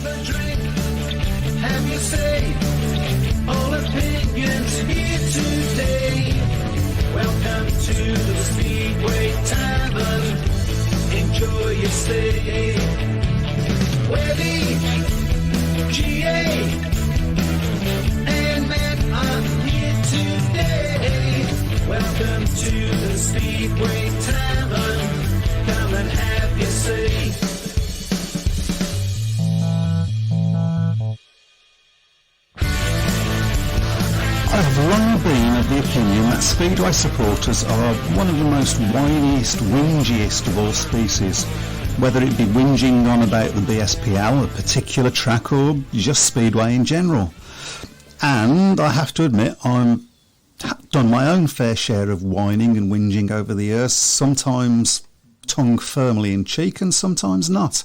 have a drink, have your say. All opinions here today. Welcome to the Speedway Tavern. Enjoy your stay. Webby, GA, and Matt are here today. Welcome to the Speedway Tavern. Come and have your say. I've long been of the opinion that Speedway supporters are one of the most whiniest, whingiest of all species, whether it be whinging on about the BSPL, a particular track, or just Speedway in general. And I have to admit, I've done my own fair share of whining and whinging over the years, sometimes tongue firmly in cheek and sometimes not.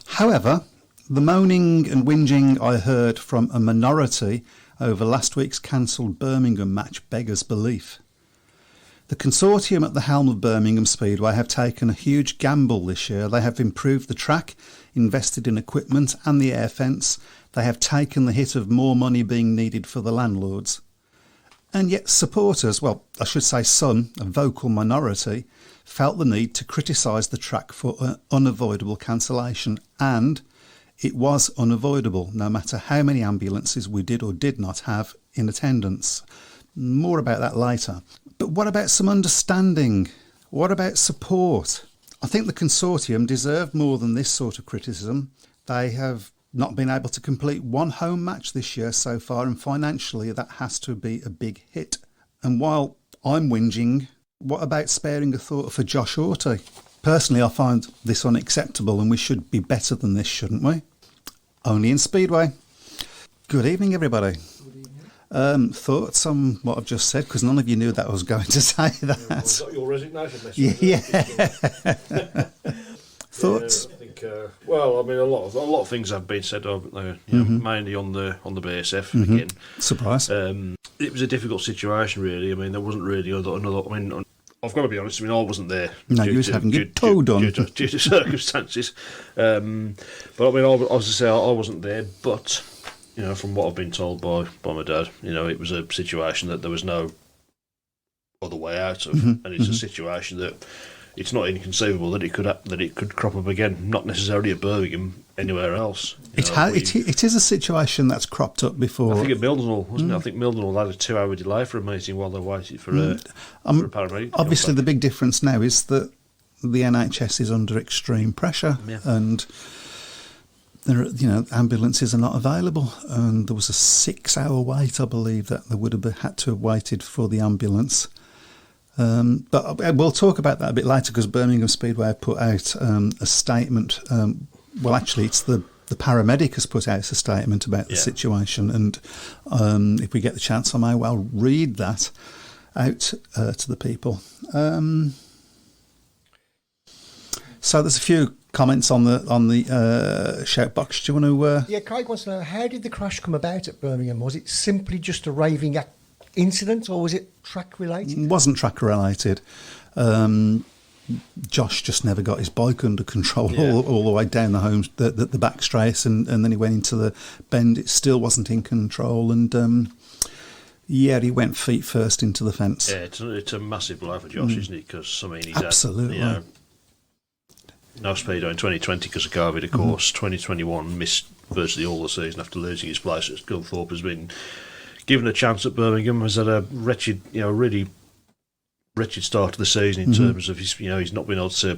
However, the moaning and whinging I heard from a minority over last week's cancelled Birmingham match beggars belief. The consortium at the helm of Birmingham Speedway have taken a huge gamble this year. They have improved the track, invested in equipment and the air fence. They have taken the hit of more money being needed for the landlords. And yet supporters, well, I should say some, a vocal minority, felt the need to criticise the track for unavoidable cancellation, and it was unavoidable, no matter how many ambulances we did or did not have in attendance. More about that later. But what about some understanding? What about support? I think the consortium deserved more than this sort of criticism. They have not been able to complete one home match this year so far, and financially that has to be a big hit. And while I'm whinging, what about sparing a thought for Josh Orty? Personally, I find this unacceptable, and we should be better than this, shouldn't we? Only in Speedway. Good evening, everybody. Good evening. Thoughts on what I've just said? Because none of you knew that I was going to say that. Well, got your resignation message. Yeah. Thoughts? Yeah, I think. Well, I mean, a lot of things have been said, haven't they? Mainly on the BSF again. Surprise. It was a difficult situation, really. I mean, there wasn't really another. I mean, I've got to be honest. I mean, I wasn't there. No, you was having your toe done due to circumstances. But I mean, I was to say I wasn't there. But you know, from what I've been told by my dad, you know, it was a situation that there was no other way out of, and it's a situation that it's not inconceivable that it could crop up again. Not necessarily at Birmingham, anywhere else. It is a situation that's cropped up before. I think at Mildenhall, wasn't it? I think Mildenhall had a 2-hour delay for a meeting while they waited for a paramedic. Obviously, the big difference now is that the NHS is under extreme pressure, and there, ambulances are not available. And there was a 6-hour wait, I believe, that they would have had to have waited for the ambulance. But we'll talk about that a bit later, because Birmingham Speedway have put out a statement. Well, actually, it's the paramedic has put out a statement about the situation, and if we get the chance, I may well read that out to the people. So there's a few comments on the shout box. Do you want to? Yeah, Craig wants to know, how did the crash come about at Birmingham? Was it simply just a raving incident, or was it track related? It wasn't track related. Josh just never got his bike under control all the way down the back straight, and then he went into the bend. It still wasn't in control, and he went feet first into the fence. Yeah, it's a massive blow for Josh, isn't it? Because I mean, he's absolutely had, no speedo in 2020 because of COVID, of course. 2021 missed virtually all the season after losing his place at Scunthorpe. Has been given a chance at Birmingham. Has had a wretched, really wretched start to the season in terms of his, he's not been able to,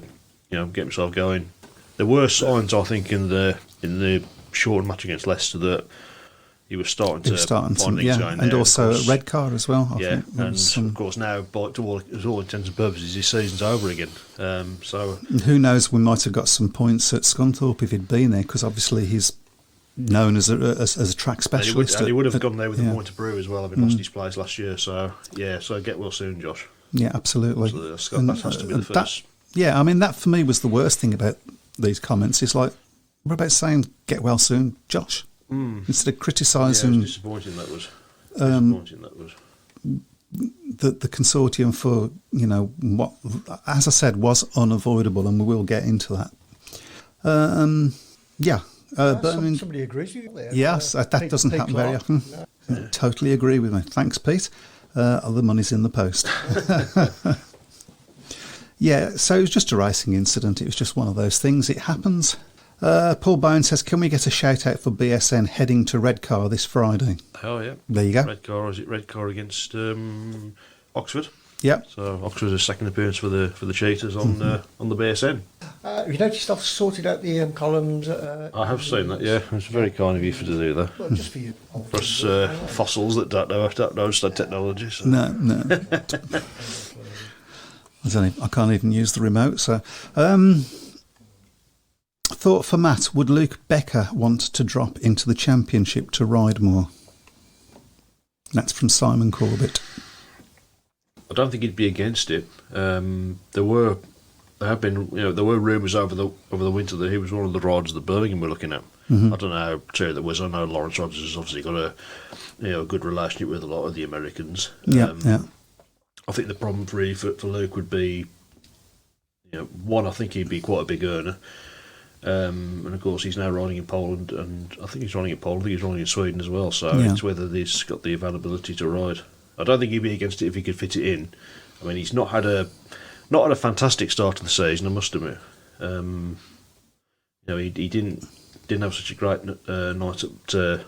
get himself going. There were signs, I think, in the short match against Leicester that he was starting to find things going there. And also a red card as well. I think. Of course now, to all intents and purposes, his season's over again. So who knows? We might have got some points at Scunthorpe if he'd been there, because obviously he's known as a track specialist. And he would have gone there with a point to brew as well, having lost his place last year. So get well soon, Josh. Yeah, absolutely. That has to be the first. I mean, that for me was the worst thing about these comments. It's like, what about saying get well soon, Josh? Instead of criticising. Yeah, it was disappointing that was. The consortium for, what, as I said, was unavoidable, and we will get into that. Birmingham. Somebody agrees with you there. Yes, that doesn't happen very often. Totally agree with me. Thanks, Pete. Other money's in the post. Yeah, so it was just a racing incident. It was just one of those things. It happens. Paul Bone says, can we get a shout out for BSN heading to Redcar this Friday? Oh, yeah. There you go. Redcar, is it Redcar against Oxford? Yep. So Oxford's second appearance for the Cheetahs on the BSN. Have you noticed I've sorted out the columns? I have seen that, yeah. It's very kind of you to do that. Well, just for you. For us fossils that don't know stud technology. So. No. I can't even use the remote. So, thought for Matt, would Luke Becker want to drop into the championship to ride more? That's from Simon Corbett. I don't think he'd be against it. There were rumours over the winter that he was one of the riders that Birmingham were looking at. I don't know how true that was. I know Lawrence Rogers has obviously got a good relationship with a lot of the Americans. Yeah. I think the problem for Luke would be, one, I think he'd be quite a big earner. And of course he's now riding in Poland, and I think he's riding in Poland, I think he's riding in Sweden as well, so it's whether he's got the availability to ride. I don't think he'd be against it if he could fit it in. I mean, he's not had a fantastic start to the season, I must admit. He didn't have such a great night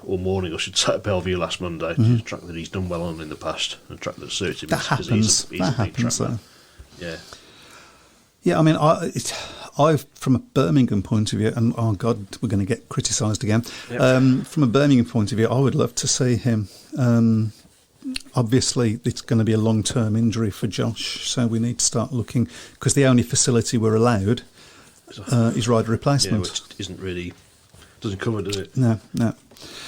or morning, I should say, at Bellevue last Monday. It's a track that he's done well on in the past, a track that suits him. That happens. He's a big track man. Yeah. Yeah, I mean, I from a Birmingham point of view, and oh God, we're going to get criticised again. Yep. From a Birmingham point of view, I would love to see him. Obviously, it's going to be a long-term injury for Josh, so we need to start looking, because the only facility we're allowed is rider replacement. Yeah, which doesn't cover, does it? No.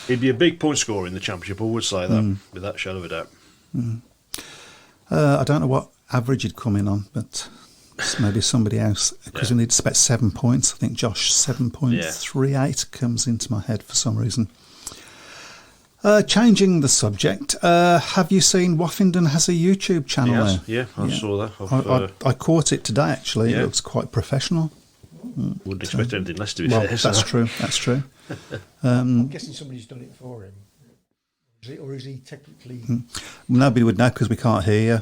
He'd be a big point scorer in the championship, I would say that, without a shadow of a doubt. I don't know what average he'd come in on, but maybe somebody else, because we need to expect 7 points. I think Josh 7.38 comes into my head for some reason. Changing the subject, have you seen Woffington has a YouTube channel now? Yeah, I saw that. I caught it today, actually. It looks quite professional. Wouldn't expect anything less to be fair. fair. That's true. I'm guessing somebody's done it for him. Or is he technically... Nobody would know because we can't hear you.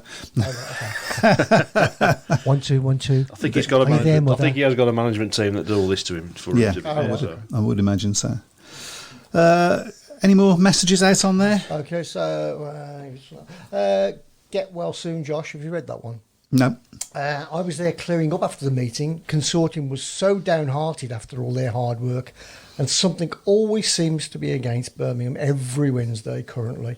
1 2 1 2. I think he's got I think he has got a management team that do all this to him for him to be fair. I would imagine so. Any more messages out on there? Okay, so get well soon, Josh. Have you read that one? No. I was there clearing up after the meeting. Consortium was so downhearted after all their hard work, and something always seems to be against Birmingham every Wednesday currently.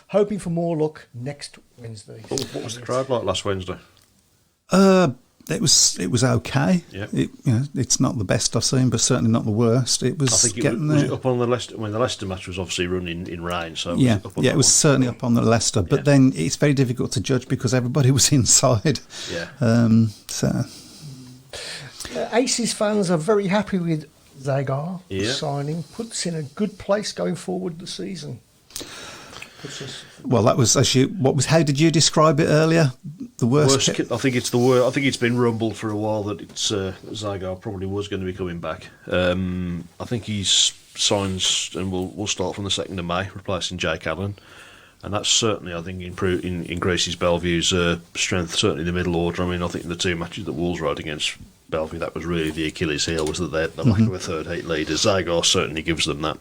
Hoping for more luck next Wednesday. What was the crowd like last Wednesday? It was okay. Yeah. It's not the best I've seen, but certainly not the worst. It was. I think was it up on the Leicester. When the Leicester match was obviously run in rain, so it was certainly up on the Leicester. But then it's very difficult to judge because everybody was inside. Yeah. Aces fans are very happy with Zagar Yeah. signing. Puts in a good place going forward the season. Well, that was how did you describe it earlier? The worst. I think it's the worst. I think it's been rumbled for a while that it's Zagar probably was going to be coming back. I think he's signs and will start from the 2nd of May, replacing Jake Allen, and that's certainly, I think, increases Bellevue's strength, certainly in the middle order. I mean, I think in the two matches that Wolves rode against Bellevue, that was really the Achilles heel, was that the lack of a third heat leader. Zagar certainly gives them that.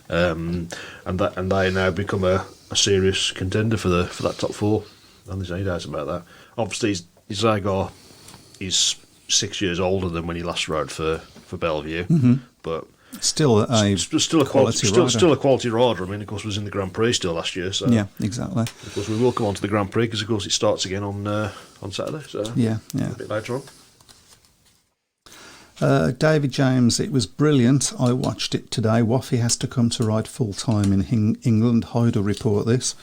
And they now become a serious contender for that top four. I don't think there's any doubt about that. Obviously, Zagar is 6 years older than when he last rode for Bellevue, but still a quality rider. I mean, of course, was in the Grand Prix still last year. So yeah, exactly. Of course, we will come on to the Grand Prix because, of course, it starts again on Saturday. So yeah, a bit later on. David James, it was brilliant. I watched it today. Waffy has to come to ride full time in England. Hyder report this.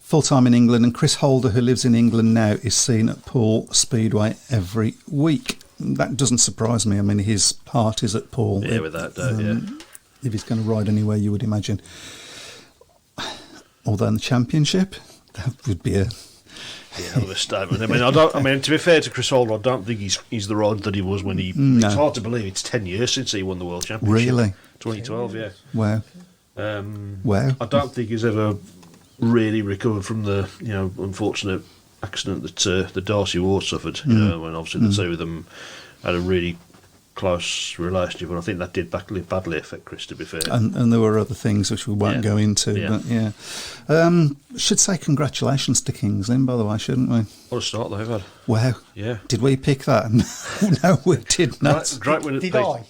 Full time in England, and Chris Holder, who lives in England now, is seen at Poole Speedway every week. That doesn't surprise me. I mean, his heart is at Poole. Yeah, without doubt, If he's going to ride anywhere, you would imagine. Although in the championship, that would be Hell of a statement. I mean, to be fair to Chris Holder, I don't think he's the rider that he was when he. No. It's hard to believe it's 10 years since he won the World Championship. Really? 2012, yeah. Wow. Wow. I don't think he's ever really recovered from the unfortunate accident that Darcy Ward suffered. When obviously the two of them had a really close relationship, and I think that did badly affect Chris, to be fair. And there were other things which we won't go into, but yeah. Should say congratulations to Kings Lynn, by the way, shouldn't we? What a start they've had. Wow. Yeah. Did we pick that? No, we did not. Great win at Did Peak. I?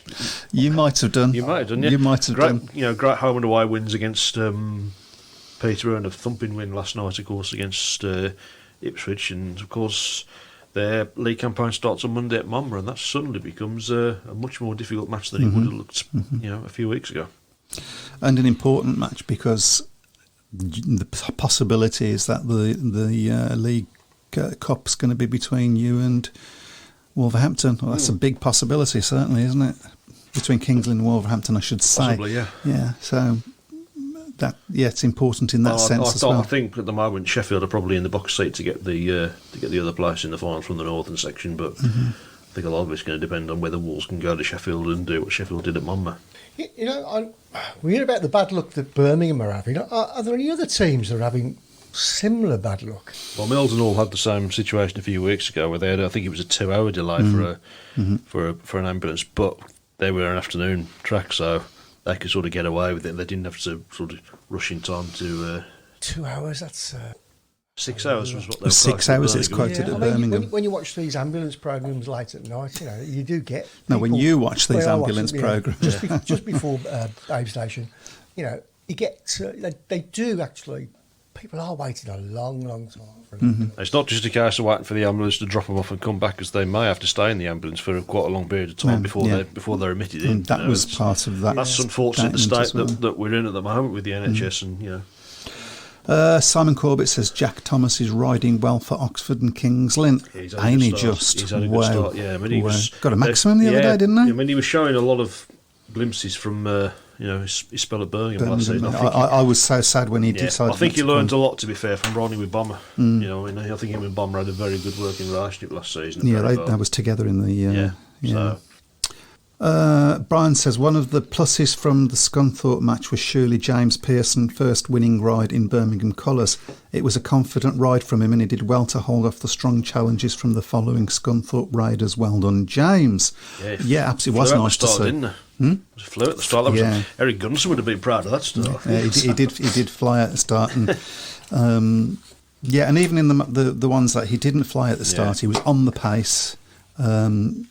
You might have done. You might have done, yeah. You might have great, done. Great home and away wins against Peterborough, and a thumping win last night, of course, against Ipswich, and of course their league campaign starts on Monday at Monmouth, and that suddenly becomes a much more difficult match than it would have looked, a few weeks ago. And an important match, because the possibility is that the League Cup's going to be between you and Wolverhampton. Well, that's a big possibility, certainly, isn't it? Between Kings Lynn and Wolverhampton, I should say. Possibly, yeah. Yeah, so it's important in that sense as well. I think at the moment Sheffield are probably in the box seat to get the other place in the final from the northern section, but I think a lot of it's going to depend on whether Wolves can go to Sheffield and do what Sheffield did at Monmouth. We hear about the bad luck that Birmingham are having. Are there any other teams that are having similar bad luck? Well, Milton all had the same situation a few weeks ago, where they had, I think it was a 2-hour delay for an ambulance, but they were an afternoon track, so they could sort of get away with it. They didn't have to sort of rush in time to. 2 hours. That's 6 hours was what they were 6 hours it's quoted at Birmingham. When you watch these ambulance programs late at night, you do get. No, when you watch these ambulance programs, just before Babe Station, you get they do actually. People are waiting a long, long time. For It's not just a case of waiting for the ambulance to drop them off and come back, because they may have to stay in the ambulance for quite a long period of time before they're admitted in. And that was part of that. That's unfortunate, the state that we're in at the moment with the NHS, and Simon Corbett says Jack Thomas is riding well for Oxford and Kings Lynn. He's had a good start. He's had a good start. Yeah, I mean, he was got a maximum the other day, didn't he? I mean, he was showing a lot of glimpses from his spell at Birmingham last season. I was so sad when he decided. I think he learned a lot, to be fair, from riding with Bomber. I think him and Bomber had a very good working relationship last season. Yeah, they was together in the. So. Browne says one of the pluses from the Scunthorpe match was surely James Pearson first winning ride in Birmingham colours. It was a confident ride from him, and he did well to hold off the strong challenges from the following Scunthorpe riders. Well done, James. Yeah, absolutely. It was nice to see. Didn't it? It was a flew at the start. Eric Gunnarsson would have been proud of that start. Yeah, he did fly at the start, and and even in the ones that he didn't fly at the start, he was on the pace. Tidy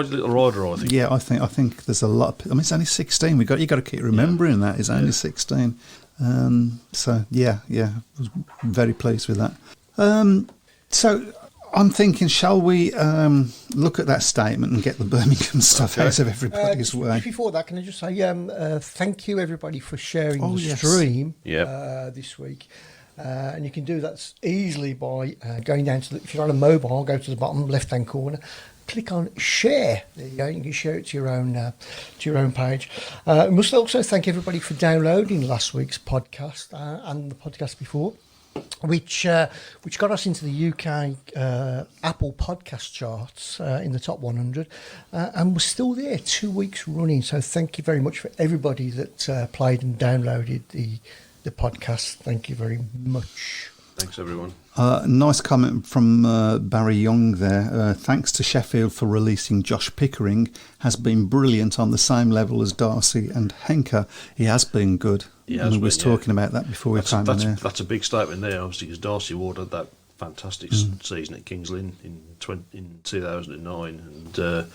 little rider, I think. Yeah, I think there's a lot. I mean, it's only 16. You got to keep remembering that he's only 16. So I was very pleased with that. So I'm thinking, shall we look at that statement and get the Birmingham stuff out of everybody's way? Before that, can I just say thank you everybody for sharing the stream this week. And you can do that easily by going down to if you're on a mobile, go to the bottom left-hand corner, click on share. There you go. You can share it to your own page. We must also thank everybody for downloading last week's podcast and the podcast before, which got us into the UK Apple podcast charts in the top 100, and we're still there 2 weeks running. So thank you very much for everybody that played and downloaded the podcast. Thank you very much. Thanks, everyone. Nice comment from Barry Young there. Thanks to Sheffield for releasing Josh Pickering. Has been brilliant on the same level as Darcy and Henker. He has been good. We was talking about that before we came in there. That's a big statement there, obviously, because Darcy Ward had that fantastic season at Kings Lynn in 2009, and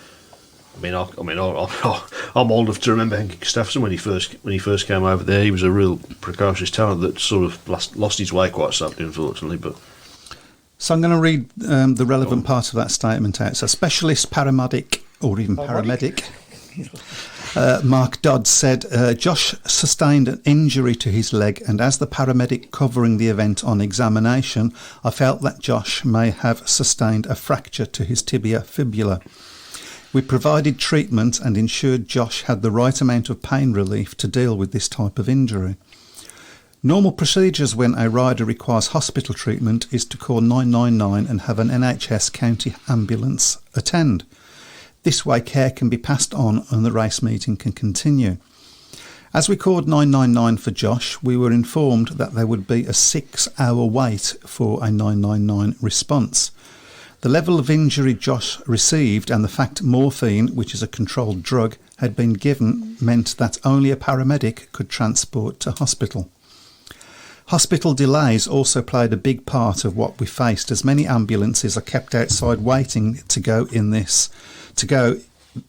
I'm old enough to remember Henry Gustafsson when he first came over there. He was a real precocious talent that sort of lost his way quite sadly, unfortunately. But so I'm going to read the relevant part of that statement out. So, specialist paramedic or even paramedic Mark Dodd said, Josh sustained an injury to his leg, and as the paramedic covering the event on examination, I felt that Josh may have sustained a fracture to his tibia fibula. We provided treatment and ensured Josh had the right amount of pain relief to deal with this type of injury. Normal procedures when a rider requires hospital treatment is to call 999 and have an NHS county ambulance attend. This way care can be passed on and the race meeting can continue. As we called 999 for Josh, we were informed that there would be a 6-hour wait for a 999 response. The level of injury Josh received and the fact morphine, which is a controlled drug, had been given meant that only a paramedic could transport to hospital. Hospital delays also played a big part of what we faced, as many ambulances are kept outside waiting to go.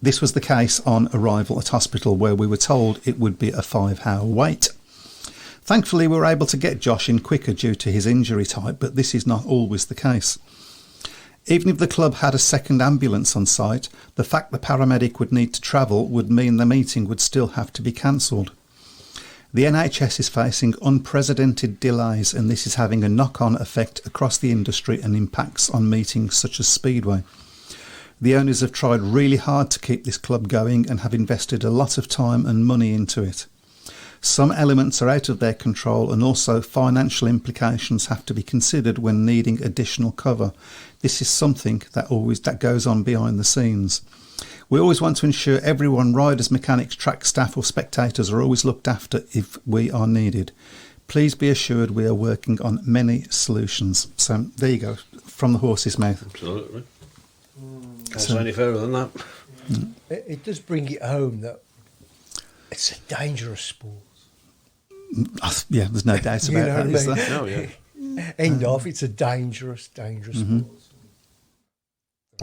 This was the case on arrival at hospital, where we were told it would be a 5-hour wait. Thankfully, we were able to get Josh in quicker due to his injury type, but this is not always the case. Even if the club had a second ambulance on site, the fact the paramedic would need to travel would mean the meeting would still have to be cancelled. The NHS is facing unprecedented delays, and this is having a knock-on effect across the industry and impacts on meetings such as Speedway. The owners have tried really hard to keep this club going and have invested a lot of time and money into it. Some elements are out of their control, and also financial implications have to be considered when needing additional cover. This is something that goes on behind the scenes. We always want to ensure everyone, riders, mechanics, track staff or spectators, are always looked after if we are needed. Please be assured we are working on many solutions. So there you go, from the horse's mouth. Absolutely. Can't say any further than that. It does bring it home that it's a dangerous sport. Yeah, there's no doubt You about know that, what is I mean? there? Oh, yeah. End of. It's a dangerous sport.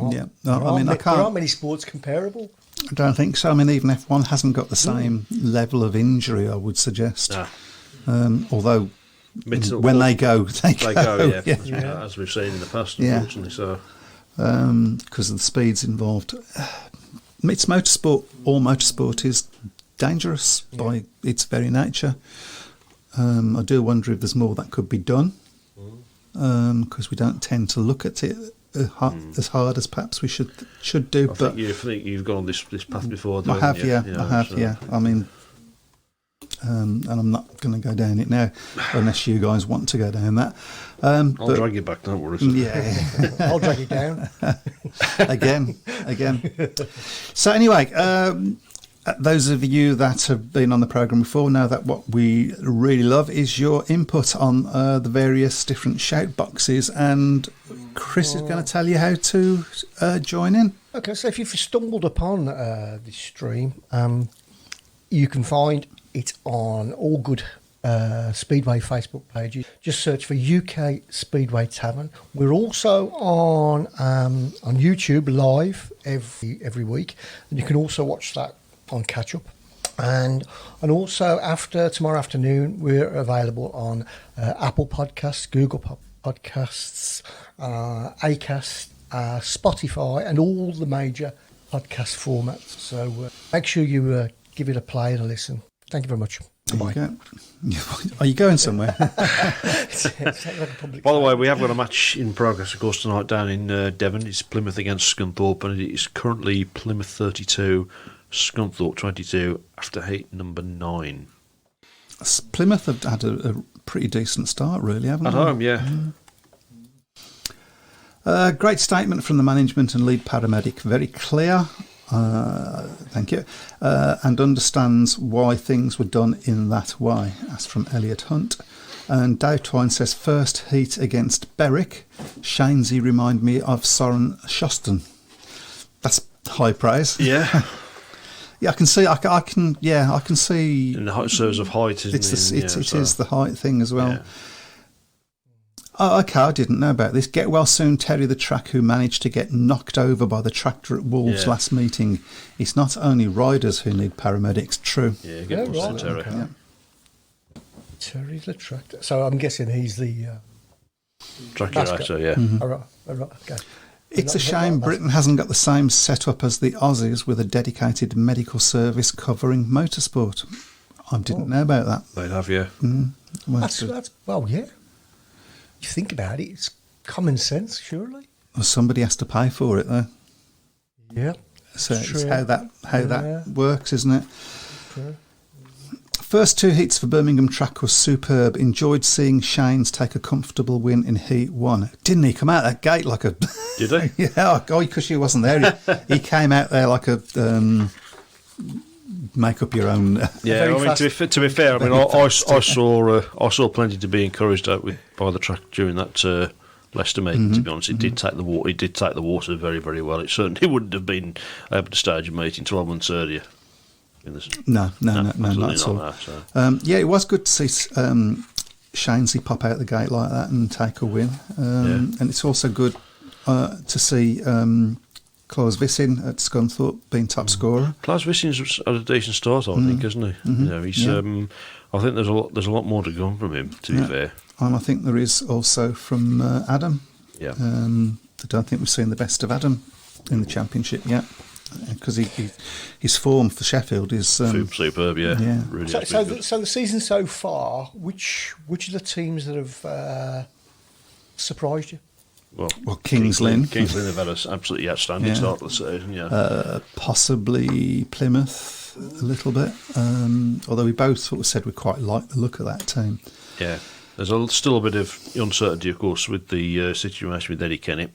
Yeah, There I aren't can't. many sports comparable. I don't think so. I mean, even F1 hasn't got the same level of injury, I would suggest. Nah. Although Mental- when they go, They go, yeah. Yeah. As we've seen in the past, Yeah. unfortunately. So, because of the speeds involved. It's motorsport. All motorsport is dangerous by its very nature. I do wonder if there's more that could be done, because we don't tend to look at it as hard as perhaps we should do. I But think you've gone on this path before. I have, haven't you? yeah, You know, I have, so- yeah. I mean, and I'm not going to go down it now, unless you guys want to go down that. I'll But- drag you back, don't worry. Yeah, I'll drag it down. again. So anyway, those of you that have been on the programme before know that what we really love is your input on the various different shout boxes, and Chris is going to tell you how to join in. Okay, so if you've stumbled upon this stream, you can find it on all good Speedway Facebook pages. Just search for UK Speedway Tavern. We're also on YouTube live every week, and you can also watch that on catch up. And also after tomorrow afternoon, we're available on Apple Podcasts, Google Podcasts, Acast, Spotify, and all the major podcast formats. So make sure you give it a play and a listen. Thank you very much. Bye. Okay. Are you going somewhere? By the way, we have got a match in progress, of course, tonight down in Devon. It's Plymouth against Scunthorpe, and it is currently Plymouth 32, Scunthorpe 22, after heat number 9. Plymouth have had a pretty decent start, really, haven't At they? home, yeah. Great statement from the management and lead paramedic. Very clear. Thank you. And understands why things were done in that way. That's from Elliot Hunt. And Dave Twine says, first heat against Berwick. Shainesy remind me of Soren Shoston. That's high praise. Yeah. Yeah, I can see. I can see. In the height serves of height, isn't it? It is the height thing as well. Yeah. Oh, okay, I didn't know about this. Get well soon, Terry the Track, who managed to get knocked over by the tractor at Wolves last meeting. It's not only riders who need paramedics. True. Yeah, get Yeah, well right, Terry. okay. Terry the tractor. So I'm guessing he's the. Track That's director, good. yeah. All right, okay. It's a shame Britain hasn't got the same setup as the Aussies with a dedicated medical service covering motorsport. I didn't know about that. They'd have, yeah. Well, That's well, yeah. You think about it, it's common sense, surely. somebody has to pay for it, though. Yeah. So it's True. how that works, isn't it? True. First two heats for Birmingham track was superb. Enjoyed seeing Shane's take a comfortable win in Heat 1. Didn't he come out that gate like a... Did he? Yeah, because you wasn't there. He came out there like a... make up your own... Yeah, I mean, to be fair, I mean, I saw plenty to be encouraged out by the track during that Leicester meeting. To be honest, it did take the water. It did take the water very, very well. It certainly wouldn't have been able to stage a meeting 12 months earlier. No, not at all. Not so. Yeah, it was good to see Shainesy pop out the gate like that and take a win. And it's also good to see Klaus Vissin at Scunthorpe being top scorer. Klaus Vissin's had a decent start, I think, hasn't he? You know, he's. I think there's a lot more to come from him. To be fair, and I think there is also from Adam. Yeah. I don't think we've seen the best of Adam in the Championship yet, because his form for Sheffield is superb. Yeah. Really. So the season so far, which of the teams that have surprised you? Well, Kings Lynn. Kings Lynn have had an absolutely outstanding start to the season. Yeah. Possibly Plymouth a little bit, although we both sort of said we quite like the look of that team. Yeah. There's still a bit of uncertainty, of course, with the situation with Eddie Kennett.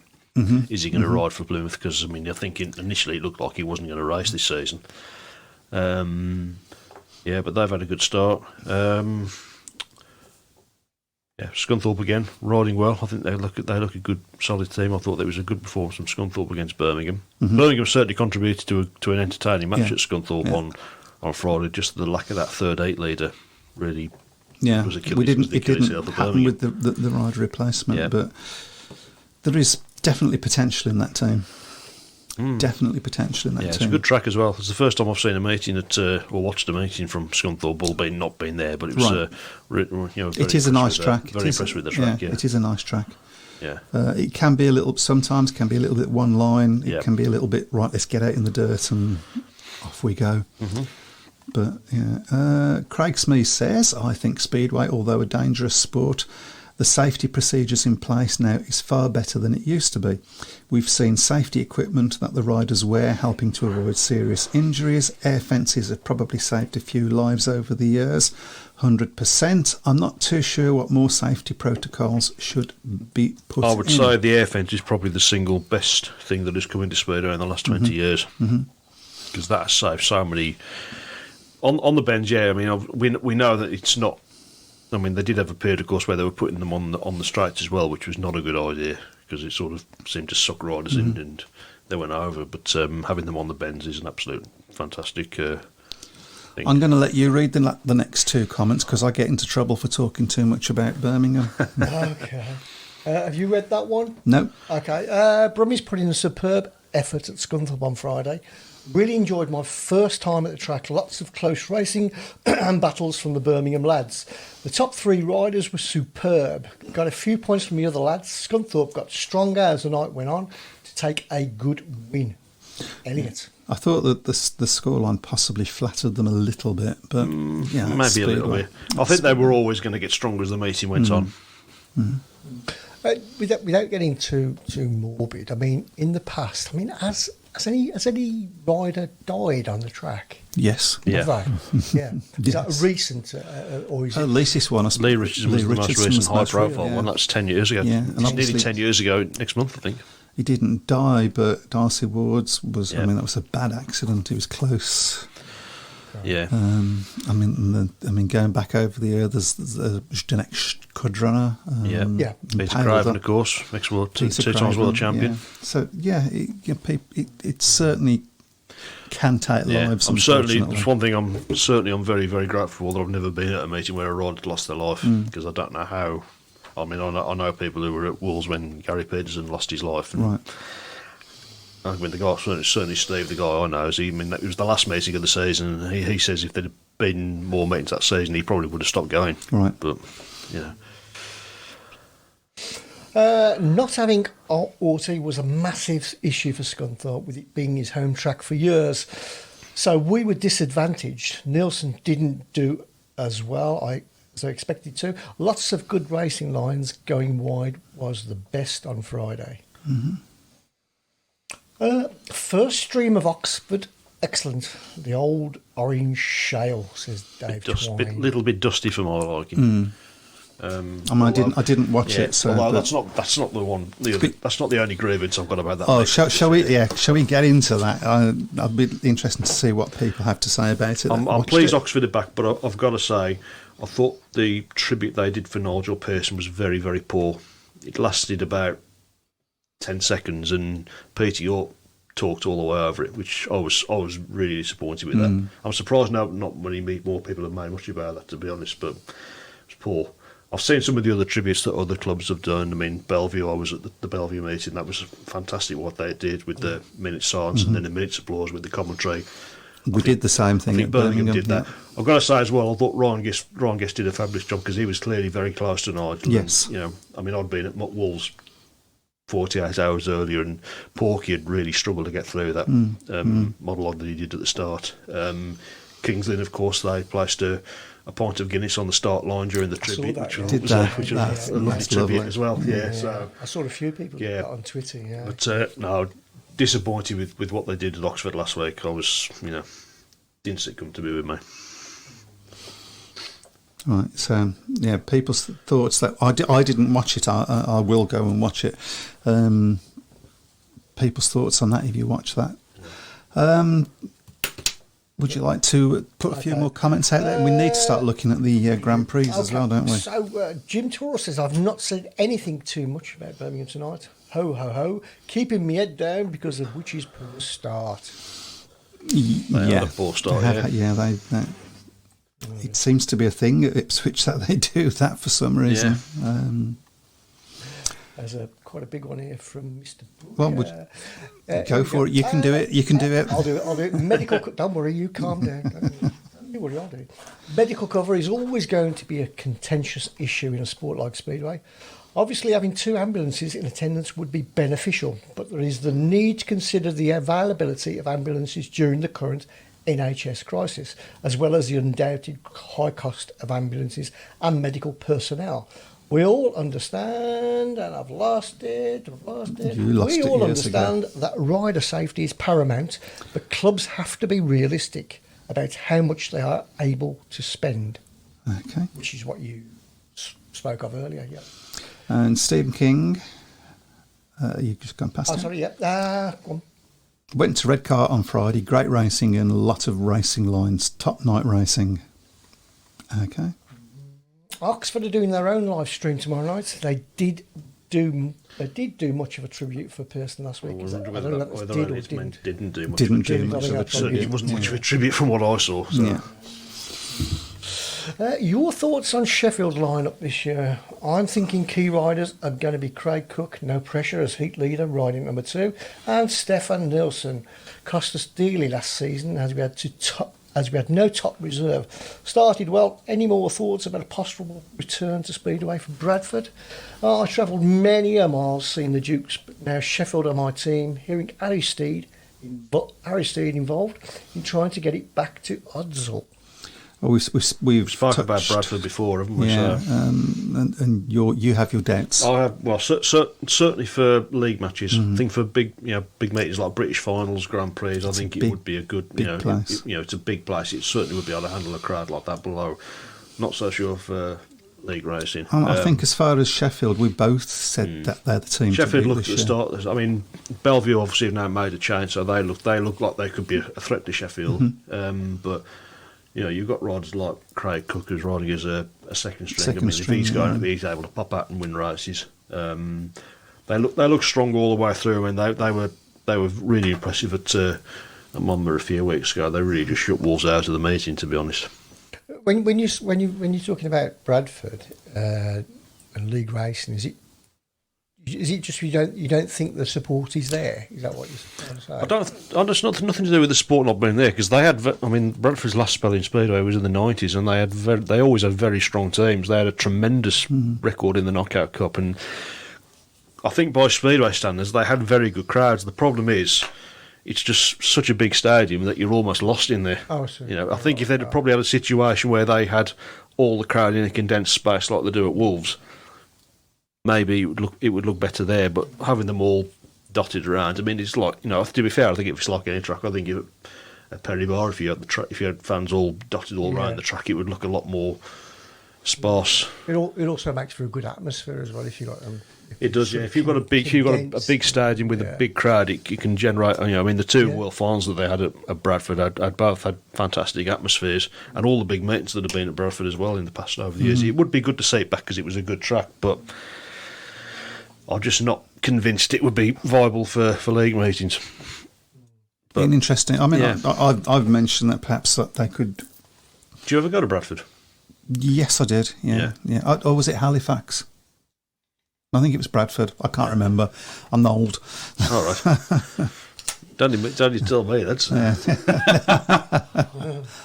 Is he going to ride for Plymouth? Because, I mean, I think initially it looked like he wasn't going to race this season. Yeah, but they've had a good start. Yeah, Scunthorpe again, riding well. I think they look a good, solid team. I thought there was a good performance from Scunthorpe against Birmingham. Birmingham certainly contributed to an entertaining match at Scunthorpe on Friday. Just the lack of that third 8 leader really was Achilles. It didn't happen with the rider replacement, but there is definitely potential in that team. Definitely potential in that team. It's a good track as well. It's the first time I've seen a meeting or watched a meeting from Scunthorpe, albeit not been there, but it was it is a nice track. Very impressed with the track. Yeah, it is a nice track. Yeah, it can be sometimes can be a little bit one line. It can be a little bit right. Let's get out in the dirt and off we go. But Craig Smith says, I think Speedway, although a dangerous sport, the safety procedures in place now is far better than it used to be. We've seen safety equipment that the riders wear helping to avoid serious injuries. Air fences have probably saved a few lives over the years. 100%. I'm not too sure what more safety protocols should be put in. I would say the air fence is probably the single best thing that has come into Speedway in the last 20 years. Because that has saved so many... On the bends, I mean, we know that it's not... I mean, they did have a period, of course, where they were putting them on the straights as well, which was not a good idea because it sort of seemed to suck riders in and they went over. But having them on the bends is an absolute fantastic thing. I'm going to let you read the next two comments because I get into trouble for talking too much about Birmingham. Okay. Have you read that one? No. Okay. Brummie's put in a superb effort at Scunthorpe on Friday. Really enjoyed my first time at the track. Lots of close racing and battles from the Birmingham lads. The top 3 riders were superb. Got a few points from the other lads. Scunthorpe got stronger as the night went on to take a good win. Elliot. I thought that the scoreline possibly flattered them a little bit, but maybe a little bit. I think they were always going to get stronger as the meeting went on. Without getting too morbid, I mean, in the past, I mean, has any rider died on the track? Yes. Yeah. Is that a recent, or is it? At least this one. Lee Richardson was the most recent high-profile one. That's 10 years ago. Yeah, it's nearly 10 years ago next month, I think. He didn't die, but Darcy Wards was. I mean, that was a bad accident. It was close. Yeah. I mean, going back over the year, there's Zdenek Kodrana. Peter Craven, of course, two times world champion. Yeah. So it certainly can take lives. I'm very, very grateful that I've never been at a meeting where a rider lost their life because I don't know how. I mean, I know people who were at Wolves when Gary Peterson lost his life. Right. I mean, the guy, certainly Steve, the guy I know, it was the last meeting of the season, and he says if there'd been more meetings that season, he probably would have stopped going. Right. But, not having Orty was a massive issue for Scunthorpe, with it being his home track for years. So we were disadvantaged. Nielsen didn't do as well as I expected to. Lots of good racing lines. Going wide was the best on Friday. First stream of Oxford Excellent. The old orange shale, says Dave Twine. Little bit dusty for my liking. I mean, I didn't watch it, so although that's not the one. That's not the only grievance I've got about that. Oh, shall we? Yeah, shall we get into that? I'd be interested to see what people have to say about it. I'm pleased Oxford are back, but I've got to say, I thought the tribute they did for Nigel Pearson was very, very poor. It lasted about 10 seconds, and Peter York talked all the way over it, which I was really disappointed with that. I'm surprised not many more people have made much about that, to be honest, but it's poor. I've seen some of the other tributes that other clubs have done. I mean, Bellevue, I was at the Bellevue meeting. That was fantastic what they did with the minute's silence and then a minute's applause with the commentary. We did the same thing. I think Birmingham did that. I've got to say as well, I thought Ryan Guest did a fabulous job because he was clearly very close to Nigel. Yes. And, I mean, I'd been at Wolves 48 hours earlier, and Porky had really struggled to get through that monologue that he did at the start. Kings Lynn, of course, they placed a pint of Guinness on the start line during the tribute, which was a lovely tribute as well. Yeah, so I saw a few people do that on Twitter. Yeah, but no, disappointed with what they did at Oxford last week. I was, didn't see it come to be with me. Right, so yeah, people's thoughts that I didn't watch it. I will go and watch it. People's thoughts on that if you watch that. Would you like to put a few more comments out there? We need to start looking at the Grand Prix as well, don't we? So Jim Torres says, I've not said anything too much about Birmingham tonight. Ho, ho, ho. Keeping my head down because of Which's poor start. They a poor start, they it seems to be a thing at Ipswich that they do that for some reason. Yeah. There's quite a big one here from Mr. Book. Well, go for it. You can do it. You can do it. I'll do it. Medical. Don't worry. You calm down. Don't worry. I'll do it. Medical cover is always going to be a contentious issue in a sport like Speedway. Obviously, having 2 ambulances in attendance would be beneficial, but there is the need to consider the availability of ambulances during the current NHS crisis, as well as the undoubted high cost of ambulances and medical personnel. We all understand, and I've lost it. We all understand that rider safety is paramount, but clubs have to be realistic about how much they are able to spend. Okay. Which is what you spoke of earlier, yeah. And Stephen King, you've just gone past him. Sorry, yeah. Go on. Went to Redcar on Friday. Great racing and a lot of racing lines. Top night racing. Okay. Oxford are doing their own live stream tomorrow night. They did do much of a tribute for Pearson last week. I don't know whether didn't do much. It wasn't much of a tribute from what I saw. So. Yeah. Your thoughts on Sheffield lineup this year? I'm thinking key riders are going to be Craig Cook, no pressure as heat leader, riding number 2, and Stefan Nilsson. Cost us dearly last season as we had no top reserve. Started well. Any more thoughts about a possible return to Speedway for Bradford? I travelled many a mile seeing the Dukes, but now Sheffield are my team. Hearing Harry Steed involved in trying to get it back to Oddsall. Well, we've spoken about Bradford before, haven't we? Yeah, and you have your doubts. I have, well, certainly for league matches. I think for big meetings like British finals, Grand Prix, I think it would be a good, place. It's a big place. It certainly would be able to handle a crowd like that below. Not so sure for league racing. I think as far as Sheffield, we both said that they're the team. Sheffield looked at the start. I mean, Bellevue obviously have now made a change, so they look like they could be a threat to Sheffield. But you've got riders like Craig Cook who's riding as a second string. If he's going, he's able to pop out and win races. They look strong all the way through. I mean, they were really impressive at Monmouth a few weeks ago. They really just shut Wolves out of the meeting, to be honest. When you're talking about Bradford and league racing, is it just you don't think the support is there? Is that what you're trying to say? I don't. Nothing to do with the sport not being there, because they had. I mean, Bradford's last spell in Speedway was in the 90s, and they always had very strong teams. They had a tremendous record in the Knockout Cup, and I think by Speedway standards they had very good crowds. The problem is, it's just such a big stadium that you're almost lost in there. Oh, sure. I think if they'd probably had a situation where they had all the crowd in a condensed space like they do at Wolves, maybe it would look better there. But having them all dotted around, I mean, it's like, to be fair, I think it's like any track. I think at Perry Bar. If you had fans all dotted all around the track, it would look a lot more sparse. It also makes for a good atmosphere as well if you got them. It does, yeah. If you've got a big stadium with a big crowd, it can generate. I mean, the two World Finals that they had at Bradford had both had fantastic atmospheres, and all the big meetings that have been at Bradford as well in the past over the years. It would be good to see it back because it was a good track, but I'm just not convinced it would be viable for league meetings. But, Been interesting. I mean, I've mentioned that perhaps that they could. Do you ever go to Bradford? Yes, I did. Yeah. Or was it Halifax? I think it was Bradford. I can't remember. I'm old. All right. Don't you tell me that.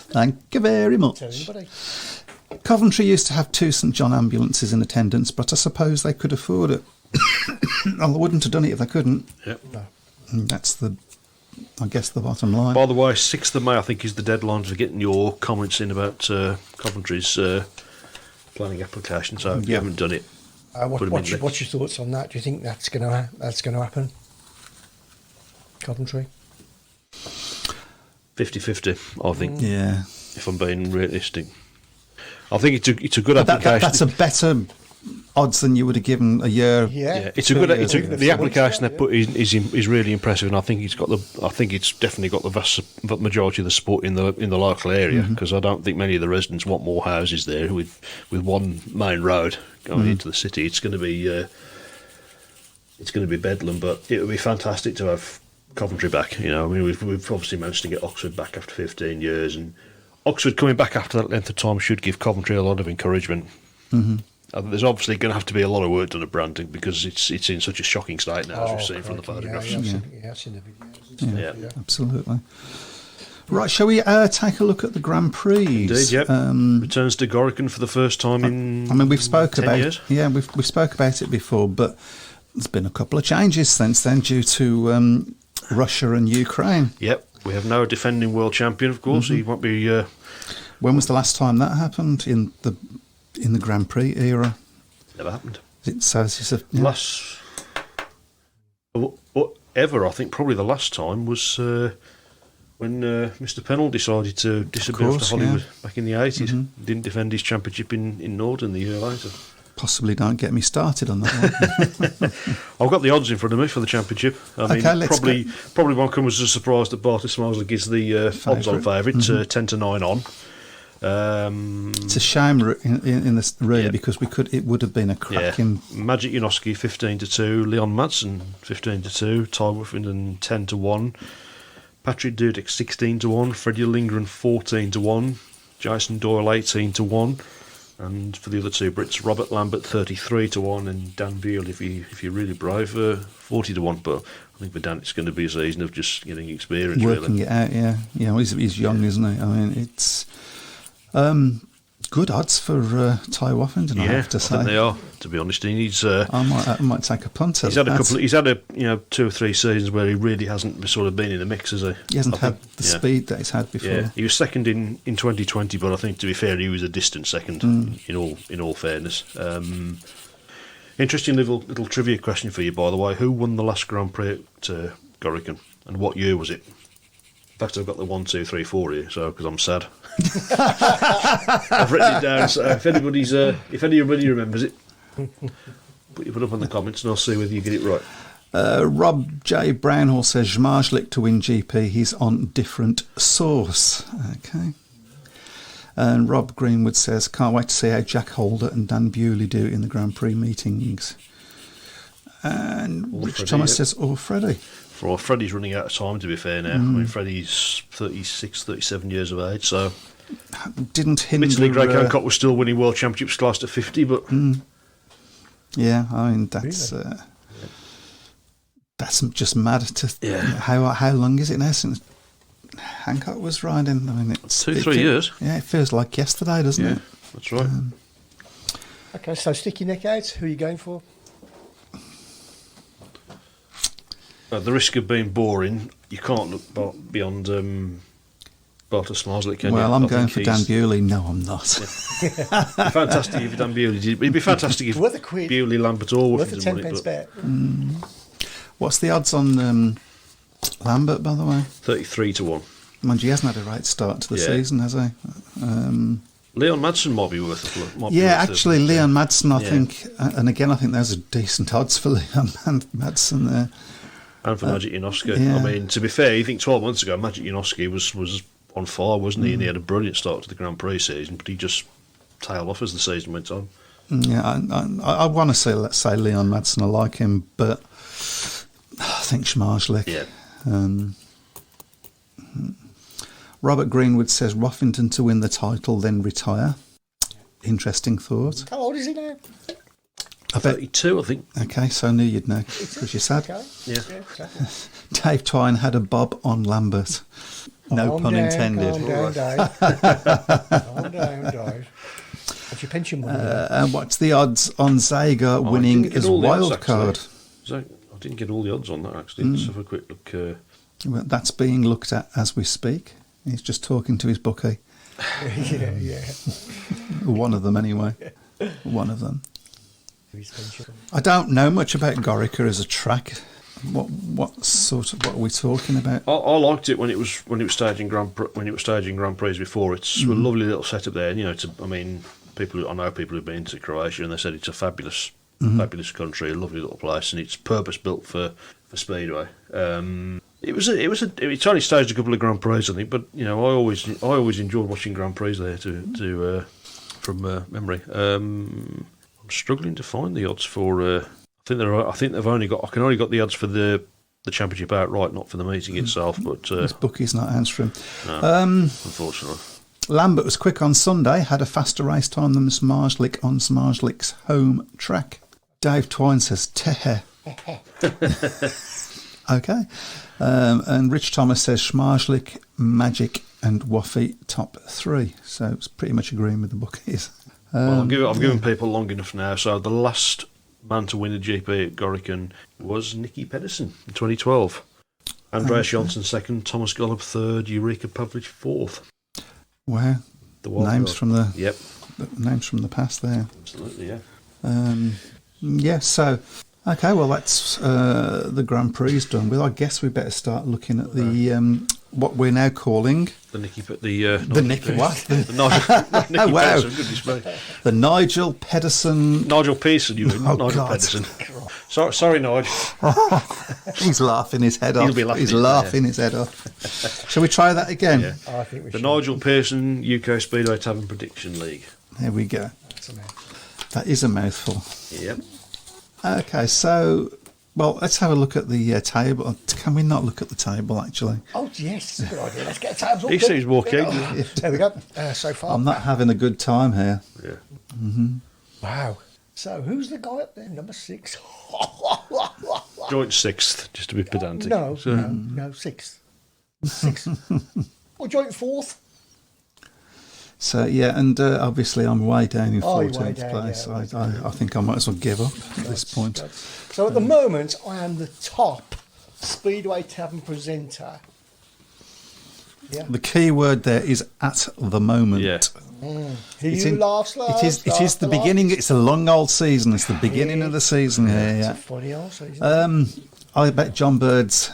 Thank you very much. Tell anybody. Coventry used to have 2 St John ambulances in attendance, but I suppose they could afford it. Well, they wouldn't have done it if they couldn't. Yep. No. And that's the bottom line. By the way, 6th of May, I think, is the deadline for getting your comments in about Coventry's planning application. So if you haven't done it, What's your thoughts on that? Do you think that's going to happen? Coventry? 50-50, I think. Yeah. If I'm being realistic, I think it's a good application. That's a better odds than you would have given a year. Yeah, it's a good. The application they put is really impressive, and I think it's definitely got the majority of the support in the local area, because I don't think many of the residents want more houses there with one main road going into the city. It's going to be bedlam, but it would be fantastic to have Coventry back. I mean, we've obviously managed to get Oxford back after 15 years, and Oxford coming back after that length of time should give Coventry a lot of encouragement. There's obviously going to have to be a lot of work done at Brandon because it's in such a shocking state now, as we've seen from the photographs. I've seen the videos. Yeah. Absolutely. Right, shall we take a look at the Grand Prix? Indeed, yep. Returns to Gorican for the first time in. I mean, we've spoke 10 about years. Yeah, we've spoke about it before, but there's been a couple of changes since then due to Russia and Ukraine. Yep, we have now a defending world champion. Of course, he won't be. When was the last time that happened in the Grand Prix era? Never happened. Last ever, I think probably the last time was when Mr. Pennell decided to disappear to Hollywood back in the 80s. Didn't defend his championship in Norden the year later. Possibly don't get me started on that one. I've got the odds in front of me for the championship. I mean, probably one comes as a surprise that Barty Smileslick is the odds-on favourite, 10 to 9 on. It's a shame in this really because it would have been a cracking. Magic Janoski 15 to 2, Leon Madsen 15 to 2, Ty Wiffenden 10 to 1, Patrick Dudek 16 to 1, Freddie Lindgren 14 to 1, Jason Doyle 18 to 1, and for the other two Brits, Robert Lambert 33 to 1, and Dan Beale, if you're really brave, 40 to 1. But I think for Dan it's going to be a season of just getting experience, working really. It out. Yeah. Well, he's young, isn't he? I mean, it's good odds for Ty Woffington. I have to say, I think they are. To be honest, he needs. I might take a punt. He's had He's had 2 or 3 seasons where he really hasn't sort of been in the mix, has he? He hasn't had the speed that he's had before. Yeah, he was second in 2020, but I think to be fair, he was a distant second. In all fairness, interesting little trivia question for you, by the way. Who won the last Grand Prix at Gorican, and what year was it? In fact, I've got the 1, 2, 3, 4 here, so because I'm sad. I've written it down. So if anybody remembers it, put it up in the comments, and I'll see whether you get it right. Rob J. Brownhall says Zmarzlik to win GP. He's on different source. Okay. And Rob Greenwood says can't wait to see how Jack Holder and Dan Bewley do in the Grand Prix meetings. And Rich Thomas says, Freddie. Freddie's running out of time, to be fair now. I mean, Freddie's 36, 37 years of age, so... Didn't hinder... Admittedly, Greg Hancock was still winning World Championships classed at 50, but... Yeah, I mean, that's... Really? That's just mad to... How long is it now since Hancock was riding? I mean, it's... 2-3 years. Yeah, it feels like yesterday, doesn't it? That's right. Okay, so stick your neck out. Who are you going for? At the risk of being boring, you can't look beyond Bartosz Zmarzlik, can you? Well, I'm going for Dan Bewley. No, I'm not. It'd be fantastic if Dan Bewley did. It'd be fantastic if Bewley, Lambert, or Worth a Woffington 10 won it. pence bet. What's the odds on Lambert, by the way? 33 to 1. Mind you, he hasn't had a right start to the Yeah. season, has he? Leon Madsen might be worth a look. Actually, Leon Madsen, I Yeah. think, and again, I think there's a decent odds for Leon Madsen there. And for Magic Janoski. yeah. I mean, to be fair, you think 12 months ago, Magic Janoski was on fire, wasn't he? And he had a brilliant start to the Grand Prix season, but he just tailed off as the season went on. Yeah, I want to say, let's say Leon Madsen, I like him, but I think Schmarzlik. Yeah. Robert Greenwood says Roffington to win the title, then retire. Interesting thought. How old is he now? I bet. 32, I think. Okay, so I knew you'd know because you said. Okay. Yeah. Exactly. Dave Twine had a bob on Lambert. No Calm pun down, intended. Calm down, Dave. Calm down, Dave. What's your pension money? And what's the odds on Zaga winning didn't get as all the odds, wild actually. card? So, I didn't get all the odds on that, actually. Let's have a quick look. Well, that's being looked at as we speak. He's just talking to his bookie. yeah. One of them, anyway. One of them. His pension. I don't know much about Gorica as a track. What are we talking about? I liked it when it was staging Grand Prix before. It's a lovely little setup there. And, you know, I know people who've been to Croatia and they said it's a fabulous country, a lovely little place, and it's purpose built for Speedway. It's only staged a couple of Grand Prix, I think, but you know, I always enjoyed watching Grand Prix there from memory. I'm struggling to find the odds for. I think they've only got. I can only got the odds for the championship outright, not for the meeting itself. But His bookie's not answering. unfortunately, Lambert was quick on Sunday, had a faster race time than Schmarzlik on Schmarzlik's home track. Dave Twine says, Tehe. Okay. And Rich Thomas says Schmarzlik, Magic and Waffy top 3. So it's pretty much agreeing with the bookies. I've given people long enough now. So the last man to win a GP at Gorican was Nicky Pedersen in 2012. Andreas Johnson second, Thomas Golub third, Eureka Pavlich fourth. Wow. The wild Names card. from the Yep, names from the past there. absolutely, yeah. So okay, well that's the Grand Prix done with. I guess we better start looking at the what we're now calling The Nicky what? The Nicky Wow. Pedersen, goodness me. The Nigel Pedersen. Nigel Pearson, you mean? Oh, Nigel God. Pedersen. Sorry, Nigel. He's laughing his head off. He'll be laughing, He's laughing his head off. Shall we try that again? Yeah. I think we The should. Nigel Pearson UK Speedway Tavern Prediction League. There we go. That's a mouthful. That is a mouthful. Yep. Okay, so well, let's have a look at the table. Can we not look at the table actually? Oh, yes, that's a good idea. Let's get tabs up. He seems more keen. There we go. So far. I'm not having a good time here. Yeah. Wow. So who's the guy up there? Number 6. Joint sixth, just to be pedantic. No, So- no, 6. 6. Or joint 4th. So yeah, and obviously I'm way down in Oh, you're way 14th down, place. yeah. I think I might as well give up at this point. So at the moment, I am the top Speedway Tavern presenter. Yeah. The key word there is at the moment. Yeah. It's You in- laugh It is the beginning. It's a long old season. It's the beginning of the season here. It's Yeah. a funny old season. I bet John Bird's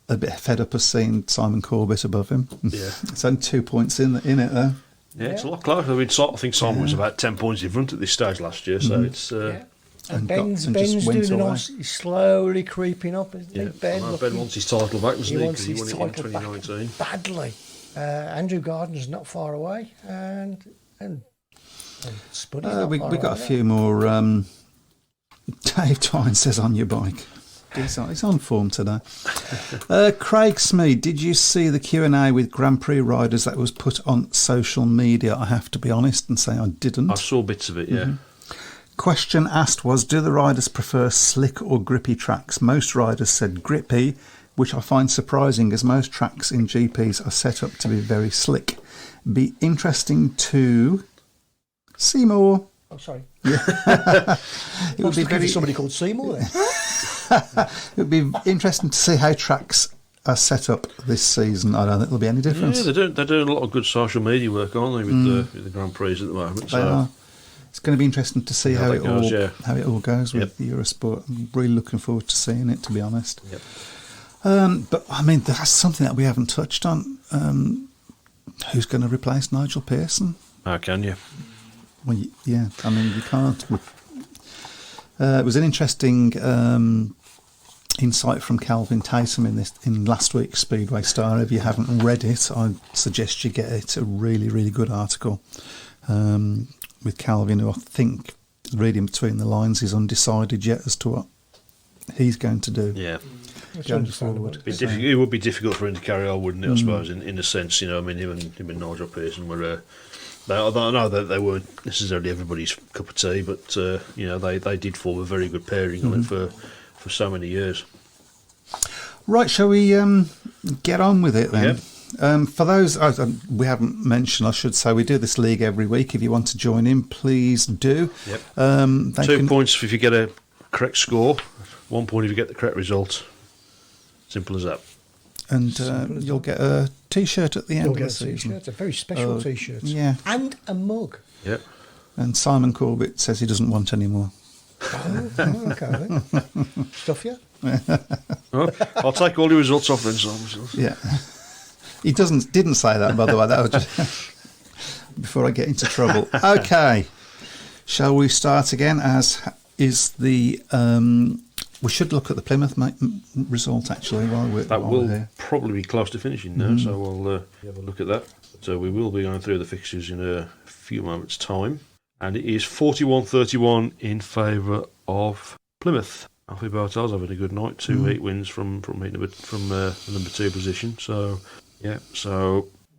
a bit fed up of seeing Simon Corbett above him. Yeah. It's only 2 points in it though. Yeah, it's a lot closer. I mean, I think Simon was about 10 points in front at this stage last year, so it's. Yeah. and Ben's got- and just doing went a away. nice. He's slowly creeping up, isn't Yeah, he? Ben, I know look, Ben wants his title back, doesn't he he? wants 'Cause he his won it in title back 2019. badly. Andrew Gardner's not far away, and Spuddy's not We far got a away. few more. Dave Twine says on your bike. He's on form today. Craig Smead, did you see the Q&A with Grand Prix riders that was put on social media? I have to be honest and say I didn't. I saw bits of it, yeah. Question asked was, do the riders prefer slick or grippy tracks? Most riders said grippy, which I find surprising as most tracks in GPs are set up to be very slick. Be interesting to see more. Oh, sorry. It would be very. somebody called Seymour then. It would be interesting to see how tracks are set up this season. I don't think there'll be any difference. Yeah, they're doing a lot of good social media work, aren't they, with the Grand Prix at the moment? They So are. It's going to be interesting to see how that goes, how it all goes with Yep. the Eurosport. I'm really looking forward to seeing it, to be honest. Yep. But I mean, that's something that we haven't touched on. Who's going to replace Nigel Pearson? How can you? Well, yeah, I mean, you can't. It was an interesting insight from Calvin Tatum in last week's Speedway Star. If you haven't read it, I suggest you get it. It's a really, really good article with Calvin, who I think, reading between the lines, is undecided yet as to what he's going to do. Yeah. Going forward. It would be difficult for him to carry on, wouldn't it? I suppose, in a sense, I mean, him and Nigel Pearson were. I know that they weren't necessarily everybody's cup of tea, but they did form a very good pairing on it for so many years. Right, shall we get on with it then? Yep. For those we haven't mentioned, I should say we do this league every week. If you want to join in, please do. Yep. 2 points if you get a correct score. 1 point if you get the correct result. Simple as that. And you'll get a T-shirt at the end of the season. It's a very special T-shirt. Yeah. And a mug. Yep. And Simon Corbett says he doesn't want any more. Oh, okay then. Stuff you? Well, I'll take all the results off then, Simon. Yeah. He didn't say that, by the way. That was just before I get into trouble. Okay. Shall we start again? As is the... we should look at the Plymouth result, actually, while we're here. Probably be close to finishing now, so we'll have a look at that. So we will be going through the fixtures in a few moments' time. And it is 41-31 in favour of Plymouth. Alfie Bartel's having a good night. 2 heat wins from the number 2 position. So, yeah,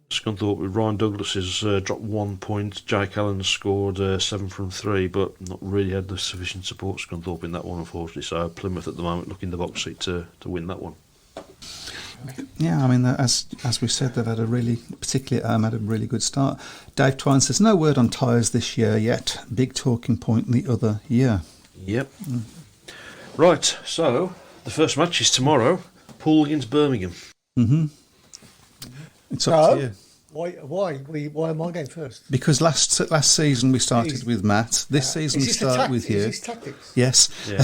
Scunthorpe with Ryan Douglas has dropped 1 point. Jake Allen scored 7 from 3, but not really had the sufficient support, Scunthorpe, in that one, unfortunately. So Plymouth at the moment looking the box seat to win that one. Yeah, I mean, as we said, they've had a really, particularly had a really good start. Dave Twine says, no word on tyres this year yet. Big talking point the other year. Yep. Right, so the first match is tomorrow. Poole against Birmingham. Mm-hmm. It's up to you. Why am I going first? Because last season we started with Matt. This season we start with you. Is this tactics? Yes. Yeah.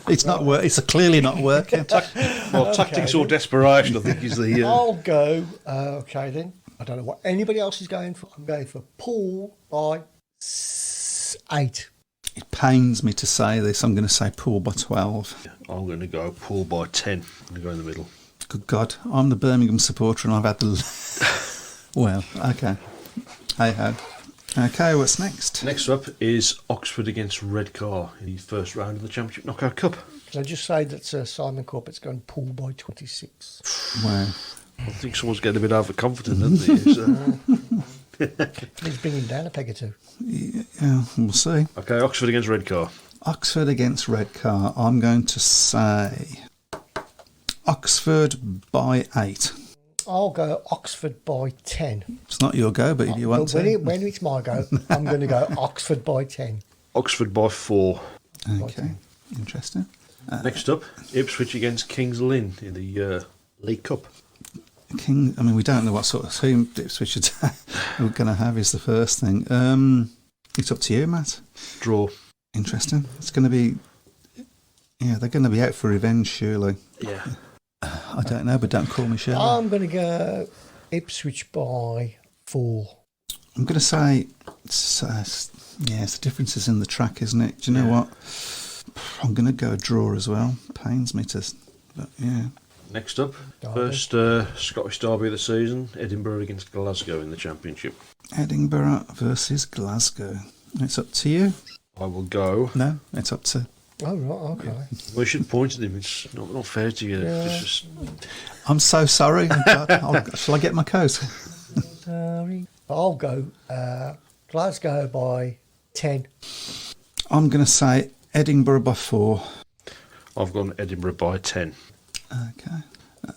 It's not work. It's clearly not working. Tactics or desperation, I think, is the. I'll go. Okay, then. I don't know what anybody else is going for. I'm going for Poole by 8. It pains me to say this. I'm going to say Poole by 12. I'm going to go Poole by 10. I'm going to go in the middle. Good God, I'm the Birmingham supporter, and I've had the. Well, okay. Hey ho. Okay, what's next? Next up is Oxford against Redcar in the first round of the Championship Knockout Cup. Can I just say that Simon Corbett's going Poole by 26? Wow. I think someone's getting a bit overconfident, isn't he? So. He's bringing down a peg or two. Yeah, we'll see. Okay, Oxford against Redcar. Oxford against Redcar. I'm going to say Oxford by 8. I'll go Oxford by 10. It's not your go, but if you want to. When it's my go, I'm going to go Oxford by 10. Oxford by 4. Okay, interesting. Next up, Ipswich against Kings Lynn in the League Cup. We don't know what sort of team Ipswich are going to have is the first thing. It's up to you, Matt. Draw. Interesting. It's going to be... Yeah, they're going to be out for revenge, surely. Yeah. I don't know, but don't call me Shirley. I'm going to go Ipswich by 4. I'm going to say, it's the differences in the track, isn't it? Do you know what? I'm going to go draw as well. Pains me to, but yeah. Next up, first Scottish derby of the season, Edinburgh against Glasgow in the Championship. Edinburgh versus Glasgow. It's up to you. I will go. No, it's up to... Oh, right, okay. Well, you should point at him. It's not fair to you. Yeah. Just... I'm so sorry. Shall I get my coat? Sorry. I'll go Glasgow by 10. I'm going to say Edinburgh by 4. I've gone Edinburgh by 10. Okay.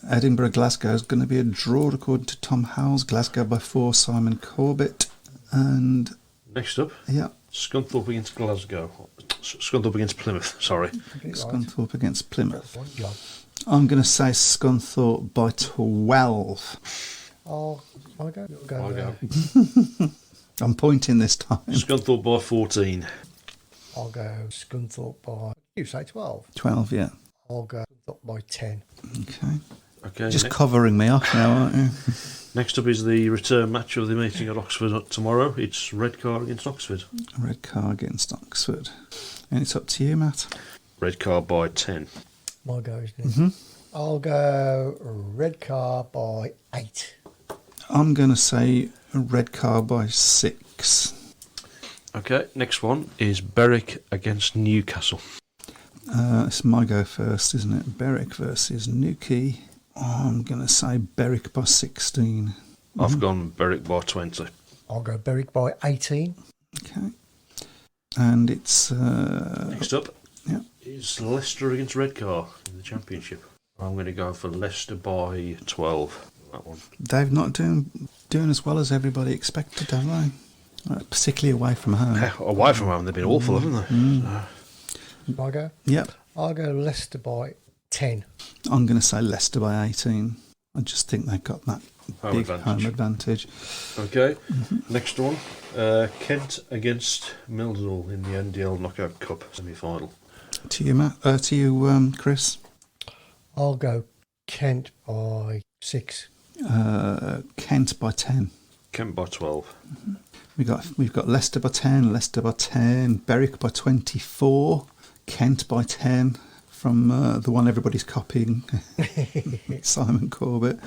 Edinburgh Glasgow is going to be a draw according to Tom Howells. Glasgow by 4, Simon Corbett. And next up, Scunthorpe against Glasgow. Scunthorpe against Plymouth, sorry. Scunthorpe against Plymouth. I'm going to say Scunthorpe by 12. I'll go. I'm pointing this time. Scunthorpe by 14. I'll go Scunthorpe by... You say 12? 12, yeah. I'll go up by 10. Okay. Okay. Just covering me off now, aren't you? Next up is the return match of the meeting at Oxford tomorrow. It's Redcar against Oxford. Redcar against Oxford. And it's up to you, Matt. Redcar by 10. My go, isn't it? I'll go Redcar by 8. I'm going to say Redcar by 6. Okay, next one is Berwick against Newcastle. It's my go first, isn't it? Berwick versus Newquay. I'm going to say Berwick by 16. I've gone Berwick by 20. I'll go Berwick by 18. Okay. And it's... Next up yeah. is Leicester against Redcar in the Championship. I'm going to go for Leicester by 12. That one. They've not doing as well as everybody expected, have they? Particularly away from home. Away from home, they've been awful, haven't they? So, I go? Yep. I'll go Leicester by 10. I'm going to say Leicester by 18. I just think they've got that Home big home advantage. okay, next one. Kent against Millsall in the NDL Knockout Cup semi-final. To you, Matt. To you, Chris. I'll go Kent by 6. Kent by 10. Kent by 12. We've got Leicester by 10, Berwick by 24, Kent by 10 from the one everybody's copying, Simon Corbett.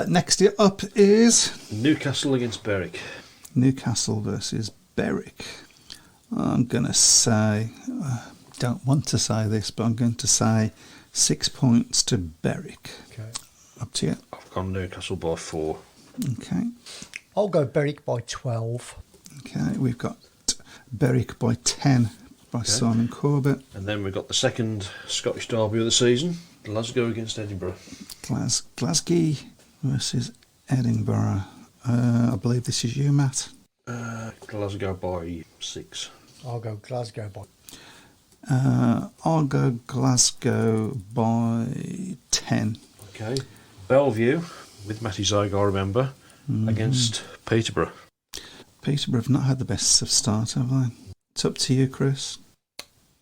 Next up is Newcastle against Berwick. Newcastle versus Berwick. I'm going to say, don't want to say this, but I'm going to say 6 points to Berwick. Okay. Up to you. I've gone Newcastle by 4. Okay. I'll go Berwick by 12. Okay, we've got Berwick by 10 by Simon Corbett. And then we've got the second Scottish derby of the season, Glasgow against Edinburgh. Glasgow versus Edinburgh. I believe this is you, Matt. Glasgow by 6. I'll go Glasgow by... I'll go Glasgow by 10. Okay. Bellevue, with Matty Zygar, I remember, against Peterborough. Peterborough have not had the best of start, have they? It's up to you, Chris.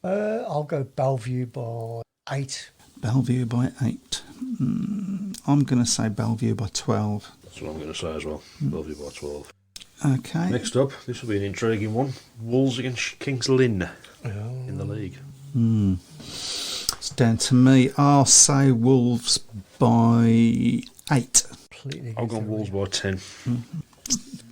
I'll go Bellevue by 8. Bellevue by 8. I'm going to say Bellevue by 12. That's what I'm going to say as well. Bellevue by 12. Okay. Next up, this will be an intriguing one. Wolves against Kings Lynn in the league. It's down to me. I'll say Wolves by 8. Completely I've gone Wolves by 10.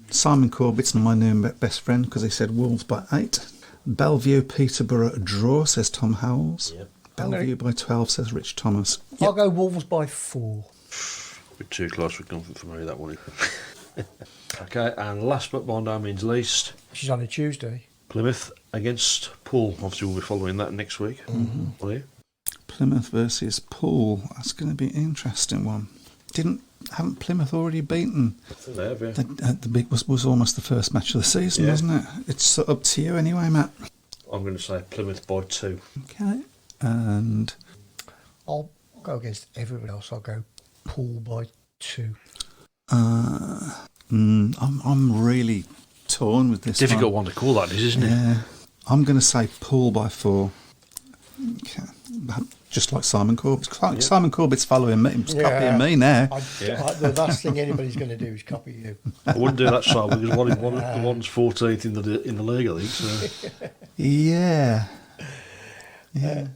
Simon Corbett's my new best friend because he said Wolves by 8. Bellevue, Peterborough, draw, says Tom Howells. Yep. Bellevue by 12, says Rich Thomas. I'll go Wolves by 4. A bit too close for comfort for me, that one. Okay, and last but by no means least, She's on a Tuesday. Plymouth against Poole. Obviously, we'll be following that next week. Will you? Plymouth versus Poole. That's going to be an interesting one. Haven't Plymouth already beaten? I think they have, yeah. The big was almost the first match of the season, Yeah. wasn't it? It's up to you anyway, Matt. I'm going to say Plymouth by 2. Okay. And I'll go against everyone else. I'll go Poole by 2. I'm really torn with this. Difficult one to call that, isn't it? Yeah. I'm going to say Poole by 4. Okay. Just like Simon Corbett. Simon Corbett's following me. He's copying me now. The last thing anybody's going to do is copy you. I wouldn't do that, so because the one's 14th in the league, I think. So. Yeah.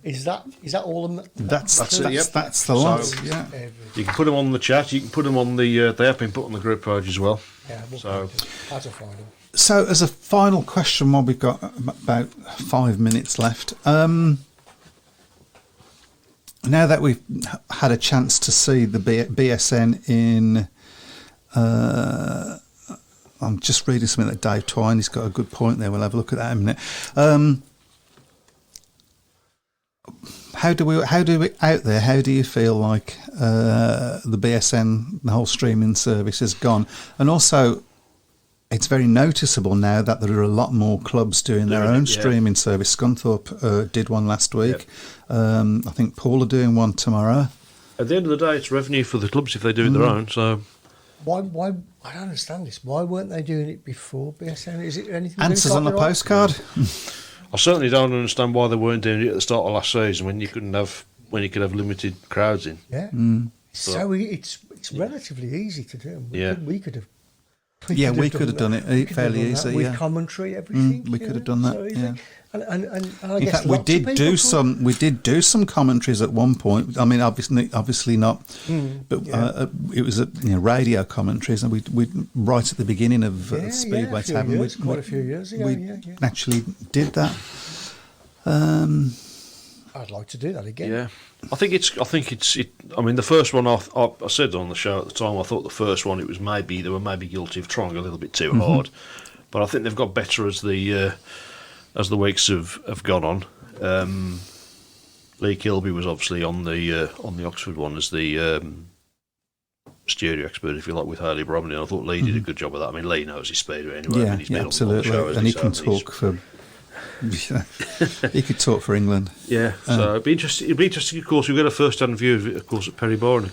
Is that all of them? That's it, yep. That's the lot. So- Yeah. You can put them on the chat. You can put them on the. They have been put on the group page as well. Yeah, we'll So- as a final. So, as a final question, while we've got about 5 minutes left, now that we've had a chance to see the BSN in, I'm just reading something that Dave Twine, he's got a good point there. We'll have a look at that in a minute. How do we out there? How do you feel like the BSN, the whole streaming service, has gone? And also, it's very noticeable now that there are a lot more clubs doing their own streaming service. Scunthorpe did one last week. I think Paul are doing one tomorrow. At the end of the day, it's revenue for the clubs if they do it their own. So Why? I don't understand this. Why weren't they doing it before BSN? Is it anything? Answers on the postcard. I certainly don't understand why they weren't doing it at the start of last season when you couldn't have when you could have limited crowds in. Yeah. So it's relatively easy to do. We could have. We could have done it fairly easy. With commentary, everything. We could have done that. So Yeah. And I In guess fact, we lots of did people do could. some. We did do some commentaries at one point. I mean, obviously not. But it was radio commentaries, and we right at the beginning of Speedway Tavern. Quite a few years ago. We actually did that. I'd like to do that again. Yeah, I think it's. I mean, the first one I said on the show at the time. I thought the first one they were maybe guilty of trying a little bit too hard, but I think they've got better as the weeks have gone on. Lee Kilby was obviously on the Oxford one as the studio expert, if you like, with Haley Bromley. And I thought Lee did a good job of that. I mean, Lee knows his Speedway anyway. Yeah, I mean, he's been on the absolutely, show, and he can talk for. He could talk for England. Yeah, so it'd be interesting. Of course, we'll get a first-hand view of it, of course, at Perry Barney,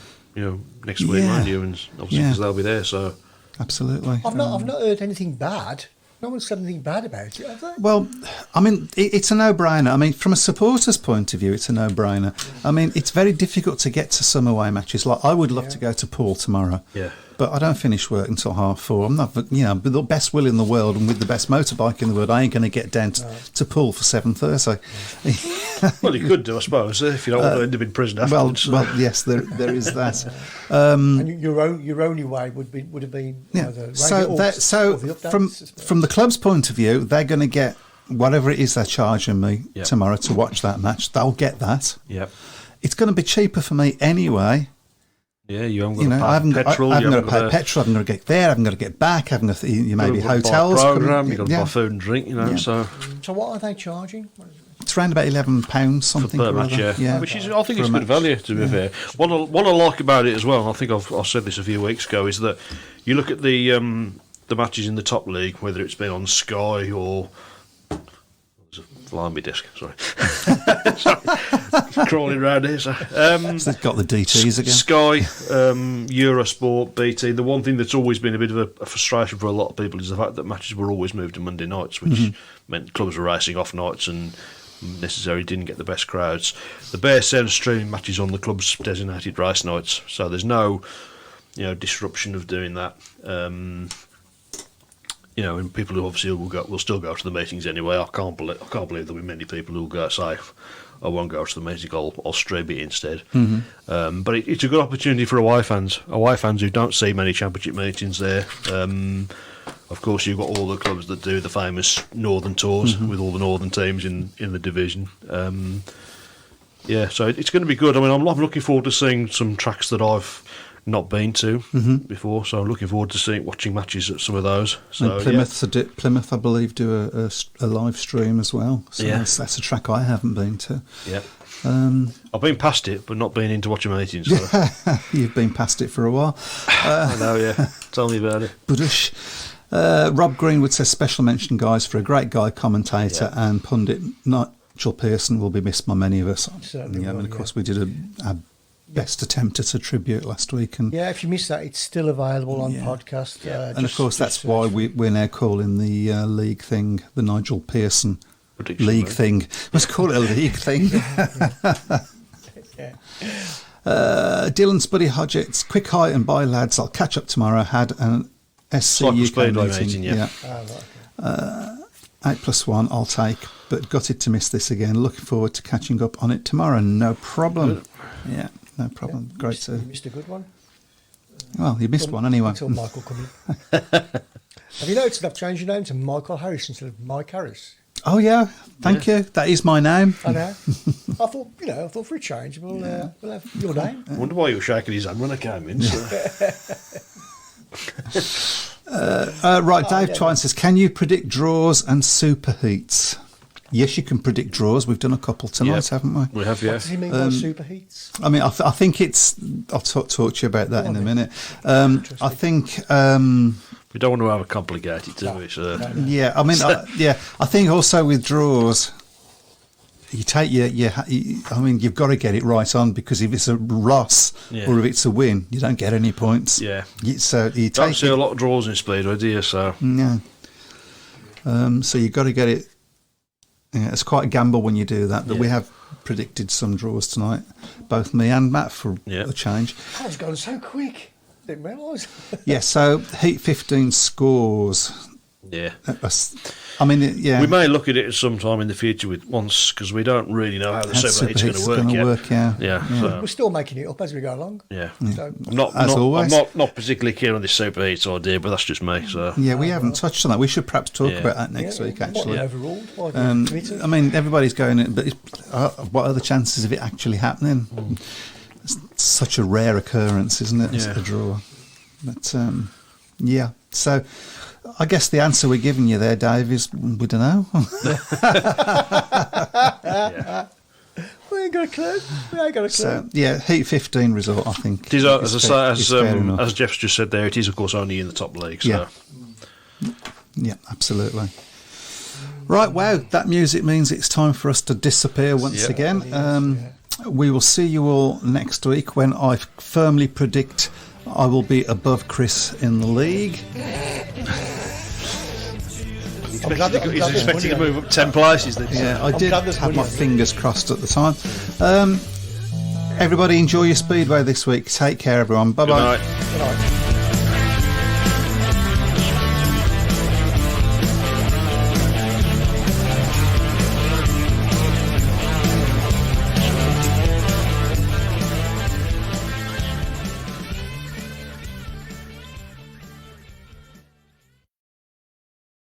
next week, mind you, and obviously because they'll be there. So absolutely, I've not heard anything bad. No one said anything bad about it, have they? Well, I mean, it's a no-brainer. I mean, from a supporter's point of view, it's a no-brainer. I mean, it's very difficult to get to some away matches. Like, I would love to go to Poole tomorrow. Yeah. But I don't finish work until 4:30. I'm not, with the best will in the world and with the best motorbike in the world, I ain't going to get down to Poole for 7:30. Well, you could do, I suppose, if you don't want to end up in prison afterwards. Well, yes, there is that. And your only way would have been either So or the updates, from the club's point of view, they're going to get whatever it is they're charging me tomorrow to watch that match. They'll get that. Yep. It's going to be cheaper for me anyway. Yeah, you haven't got to pay petrol. I haven't got to pay petrol. I haven't got to get there. I haven't got to get back. I haven't got to, maybe hotels. Program. You've got to buy food and drink. So what are they charging? It's around about £11 something per match, yeah. Which is, I think, it's good value. To be fair, what I like about it as well, and I think I've said this a few weeks ago, is that you look at the matches in the top league, whether it's been on Sky or. Flying my desk, sorry. Crawling around here. So, they've got the DTs again. Sky, Eurosport, BT. The one thing that's always been a bit of a frustration for a lot of people is the fact that matches were always moved to Monday nights, which meant clubs were racing off nights and necessarily didn't get the best crowds. The Bear Sound streaming matches on the club's designated race nights, so there's no disruption of doing that. And people who obviously will still go to the meetings anyway. I can't believe there'll be many people who'll go say, I won't go to the meeting. I'll stream it instead. But it's a good opportunity for away fans who don't see many championship meetings there. Of course, you've got all the clubs that do the famous Northern tours with all the Northern teams in the division. So it's going to be good. I mean, I'm looking forward to seeing some tracks that I've not been to before, so I'm looking forward to watching matches at some of those. So and Plymouth, I believe, do a live stream as well. So that's a track I haven't been to. Yeah, I've been past it, but not been into watching meetings. So. You've been past it for a while. I know. Yeah, tell me about it. Budush. Rob Greenwood says special mention, guys, for a great guy commentator and pundit. Nigel Pearson will be missed by many of us. Certainly and of course we did a best attempt at a tribute last week, and if you missed that, it's still available on podcast. And of course that's why we're now calling the league thing the Nigel Pearson league thing. Let's call it a league thing. Dylan's buddy Hodgetts, quick hi and bye lads, I'll catch up tomorrow. Had an SC UK meeting. 8+1 I'll take, but gutted to miss this again. Looking forward to catching up on it tomorrow. No problem. No problem. Great You missed a good one. Well, you missed one anyway. Until Michael come in. Have you noticed I've changed your name to Michael Harris instead of Mike Harris? Oh yeah, thank you. That is my name. I know. I thought for a change we'll have your name. I wonder why you were shaking his hand when I came in. So. Right, Dave Twine says, can you predict draws and superheats? Yes, you can predict draws. We've done a couple tonight, haven't we? We have, yeah. What does he mean by superheats? I mean, I think it's... I'll talk to you about that in a minute. I think... we don't want to have a complicated, do we? So. Yeah, I mean, I think also with draws, you take I mean, you've got to get it right on, because if it's a loss or if it's a win, you don't get any points. Yeah. So you don't see a lot of draws in Speedway, do you? So. Yeah. So you've got to get it Yeah, it's quite a gamble when you do that, but we have predicted some draws tonight, both me and Matt, for a change. Oh, it's gone so quick. Didn't realise. Yeah, so Heat 15 scores. Yeah. I mean, we may look at it sometime in the future because we don't really know how the Super Heat's going to work yet. Yeah. So. We're still making it up as we go along. Yeah. So, I'm not particularly keen on this Super Heat idea, but that's just me. So yeah, we haven't touched on that. We should perhaps talk about that next week. Actually, overruled. I mean, everybody's going in, but what are the chances of it actually happening? It's such a rare occurrence, isn't it? Yeah. A draw. But yeah, so. I guess the answer we're giving you there, Dave, is we don't know. We ain't got a clue. So, yeah, Heat 15 result, I think. It is, as Jeff's just said there, it is, of course, only in the top league. So. Yeah, absolutely. Right, wow, that music means it's time for us to disappear once again. We will see you all next week when I firmly predict I will be above Chris in the league. He's expecting to move up 10 places. Yeah, I did have my fingers crossed at the time. Everybody enjoy your Speedway this week. Take care, everyone. Bye-bye. Good night.